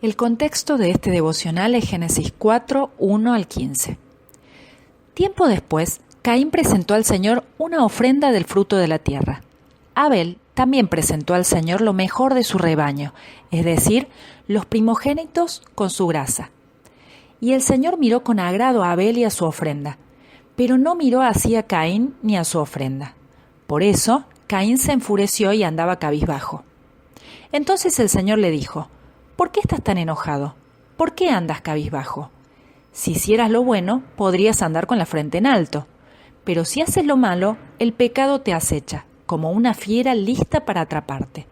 El contexto de este devocional es Génesis 4, 1 al 15. Tiempo después, Caín presentó al Señor una ofrenda del fruto de la tierra. Abel también presentó al Señor lo mejor de su rebaño, es decir, los primogénitos con su grasa. Y el Señor miró con agrado a Abel y a su ofrenda, pero no miró así a Caín ni a su ofrenda. Por eso, Caín se enfureció y andaba cabizbajo. Entonces el Señor le dijo: ¿Por qué estás tan enojado? ¿Por qué andas cabizbajo? Si hicieras lo bueno, podrías andar con la frente en alto. Pero si haces lo malo, el pecado te acecha, como una fiera lista para atraparte.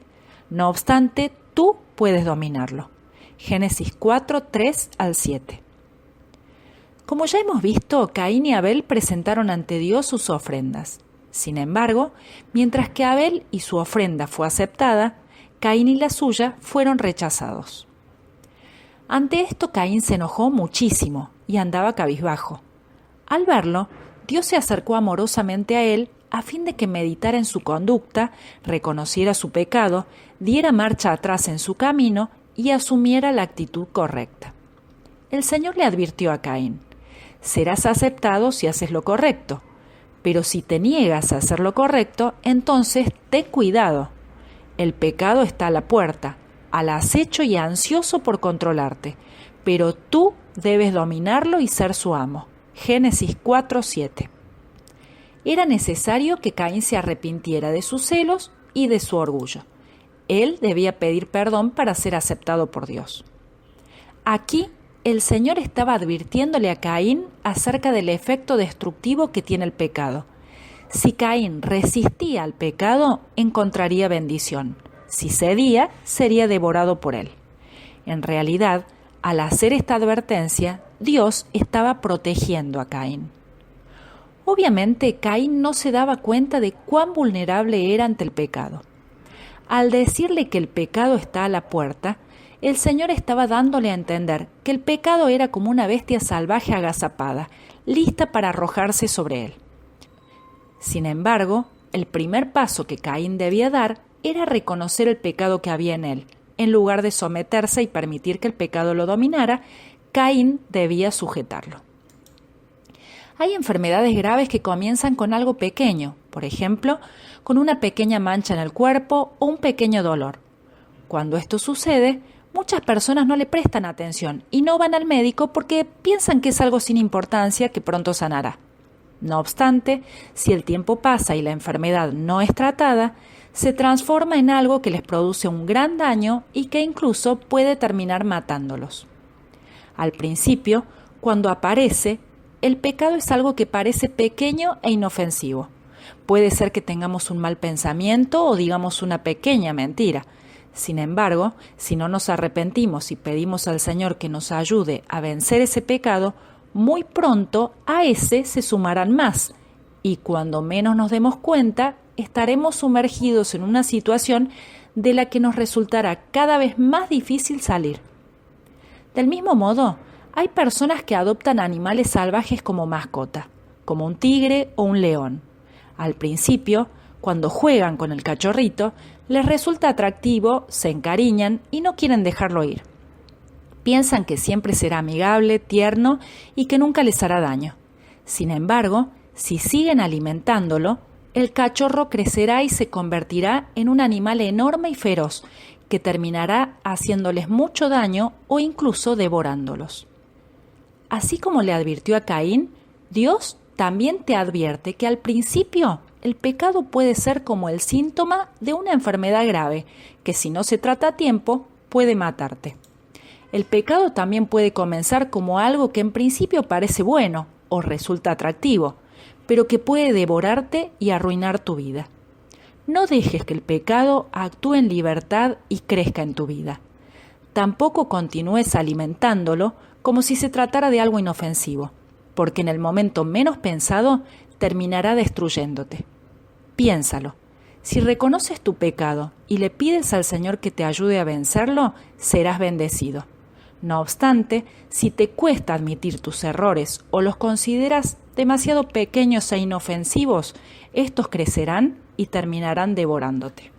No obstante, tú puedes dominarlo. Génesis 4, 3 al 7. Como ya hemos visto, Caín y Abel presentaron ante Dios sus ofrendas. Sin embargo, mientras que Abel y su ofrenda fue aceptada, Caín y la suya fueron rechazados. Ante esto, Caín se enojó muchísimo y andaba cabizbajo. Al verlo, Dios se acercó amorosamente a él a fin de que meditara en su conducta, reconociera su pecado, diera marcha atrás en su camino y asumiera la actitud correcta. El Señor le advirtió a Caín: serás aceptado si haces lo correcto, pero si te niegas a hacer lo correcto, entonces ten cuidado. El pecado está a la puerta, al acecho y ansioso por controlarte, pero tú debes dominarlo y ser su amo. Génesis 4, 7. Era necesario que Caín se arrepintiera de sus celos y de su orgullo. Él debía pedir perdón para ser aceptado por Dios. Aquí, el Señor estaba advirtiéndole a Caín acerca del efecto destructivo que tiene el pecado. Si Caín resistía al pecado, encontraría bendición. Si cedía, sería devorado por él. En realidad, al hacer esta advertencia, Dios estaba protegiendo a Caín. Obviamente, Caín no se daba cuenta de cuán vulnerable era ante el pecado. Al decirle que el pecado está a la puerta, el Señor estaba dándole a entender que el pecado era como una bestia salvaje agazapada, lista para arrojarse sobre él. Sin embargo, el primer paso que Caín debía dar era reconocer el pecado que había en él. En lugar de someterse y permitir que el pecado lo dominara, Caín debía sujetarlo. Hay enfermedades graves que comienzan con algo pequeño, por ejemplo, con una pequeña mancha en el cuerpo o un pequeño dolor. Cuando esto sucede, muchas personas no le prestan atención y no van al médico porque piensan que es algo sin importancia que pronto sanará. No obstante, si el tiempo pasa y la enfermedad no es tratada, se transforma en algo que les produce un gran daño y que incluso puede terminar matándolos. Al principio, cuando aparece, el pecado es algo que parece pequeño e inofensivo. Puede ser que tengamos un mal pensamiento o digamos una pequeña mentira. Sin embargo, si no nos arrepentimos y pedimos al Señor que nos ayude a vencer ese pecado, muy pronto a ese se sumarán más, y cuando menos nos demos cuenta, estaremos sumergidos en una situación de la que nos resultará cada vez más difícil salir. Del mismo modo, hay personas que adoptan animales salvajes como mascota, como un tigre o un león. Al principio, cuando juegan con el cachorrito, les resulta atractivo, se encariñan y no quieren dejarlo ir. Piensan que siempre será amigable, tierno y que nunca les hará daño. Sin embargo, si siguen alimentándolo, el cachorro crecerá y se convertirá en un animal enorme y feroz, que terminará haciéndoles mucho daño o incluso devorándolos. Así como le advirtió a Caín, Dios también te advierte que al principio el pecado puede ser como el síntoma de una enfermedad grave, que si no se trata a tiempo, puede matarte. El pecado también puede comenzar como algo que en principio parece bueno o resulta atractivo, pero que puede devorarte y arruinar tu vida. No dejes que el pecado actúe en libertad y crezca en tu vida. Tampoco continúes alimentándolo como si se tratara de algo inofensivo, porque en el momento menos pensado terminará destruyéndote. Piénsalo. Si reconoces tu pecado y le pides al Señor que te ayude a vencerlo, serás bendecido. No obstante, si te cuesta admitir tus errores o los consideras demasiado pequeños e inofensivos, estos crecerán y terminarán devorándote.